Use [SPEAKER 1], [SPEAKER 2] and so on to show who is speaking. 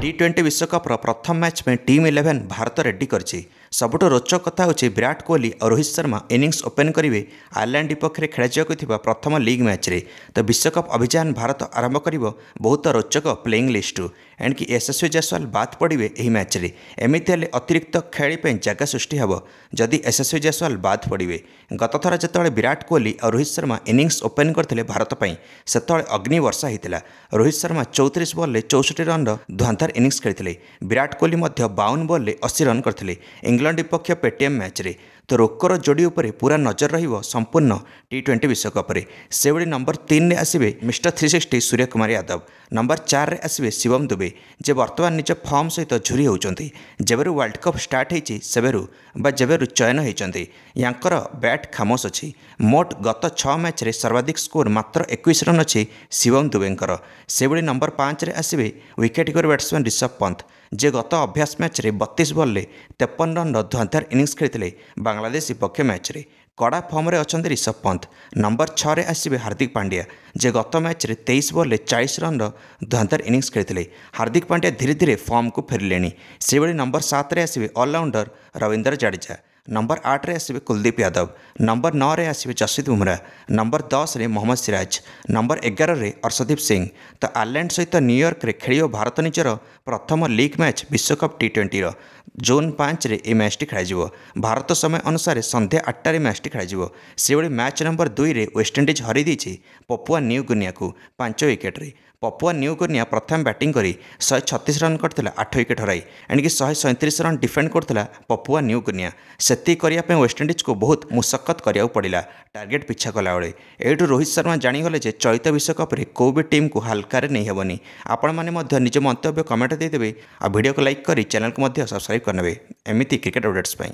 [SPEAKER 1] T20 विश्वकप्र प्रथम match में team 11 Bharat ready करछि। सबुठ रोचक कथा होछि विराट कोहली और रोहित शर्मा इनिंग्स ओपन करेंगे आयरलैंड विपक्ष खेला प्रथम लीग मैच रे। तो विश्वकप अभियान भारत आरंभ कर बहुत रोचक प्लेइंग लिस्ट एंड कि यशस्वी जायसवाल बाद पड़े यह मैच रे। एमती हेल्ले अतिरिक्त खेल जगह सृष्टि हे जदि यशस्वी जायसवाल बाद पड़े। गत थर जो विराट कोहली और रोहित शर्मा इनिंग्स ओपन करते भारत से अग्नि वर्षा होता। रोहित शर्मा 34 बॉल 64 रन धुआंधार इनिंग्स खेली। विराट कोहली 52 बॉल 80 रन करते इंग्लैंड विपक्ष पेटीएम मैच रे। तो रोकर जोड़ी उपर पूरा नजर रहिबो संपूर्ण T20 विश्वकप रे। से भली नंबर 3 रे आसिबे मिस्टर 360 सूर्य कुमार यादव। नंबर 4 रे आसिबे शिवम दुबे जे वर्तमान निज फॉर्म सहित झुरी होउचंती। जेबेरु वर्ल्ड कप स्टार्ट हेछि सेबेरु जेबेरु चयन हेचंती यांकर बैट खामोश अछि। मोट गत 6 मैच रे सर्वाधिक स्कोर मात्र 21 रन अछि शिवम दुबेंकर। से भली नंबर 5 रे आसिबे wicket keeper batsman Rishabh Pant जे गत अभ्यास मैच रे 32 बॉल 53 रन धुआंधार इनिंग्स खेलते बांग्लादेश विपक्ष मैच रे। कड़ा फॉर्म रे अछंती ऋषभ पंत। नंबर 6 रे आसिबे हार्दिक पांड्या जे गत मैच रे 23 बॉल 40 रन धुआंधार इनिंग्स खेलते। हार्दिक पांड्या धीरे धीरे फॉर्म को फेरिलेनी। से भली नंबर 7 रे आसिबे ऑलराउंडर रविंद्र जडेजा। नंबर 8 रे आसिबे कुलदीप यादव। नंबर 9 रे आसिबे जसप्रीत बुमराह। नंबर 10 रे मोहम्मद सिराज। नंबर 11 रे अर्शदीप सिंह। तो आयरलैंड सहित न्यूयॉर्क रे खेलियो भारत निजर प्रथम लीग मैच विश्वकप T20 रो। जून 5 रे ए मैच टी खेल भारत समय अनुसार संध्या 8 रे मैच टी खेल। से भली मैच नंबर 2 रे वेस्टइंडीज हरी देछि पपुआ न्यू गिनिया को 5 विकेट रे। पपुआ न्यू गिनिया प्रथम बैटिंग करी 136 रन करथिला 8 विकेट हराई एंड कि 137 रन डिफेंड करथिला पपुआ न्यू गिनिया। सेति करिया पे वेस्टइंडीज को बहुत मुशक्कत करिया पड़िला टार्गेट पिछा कला बेले। एठू रोहित शर्मा जानीगले जे चलित विश्वकप रे को भी टीम को हल्का नहीं हेबनी। आपण माने मध्य निज मंतव्य कमेंट देदेवे आ वीडियो को लाइक करी चैनल को मध्य सब्सक्राइब करनेबे एमिति क्रिकेट अपडेट्स पई।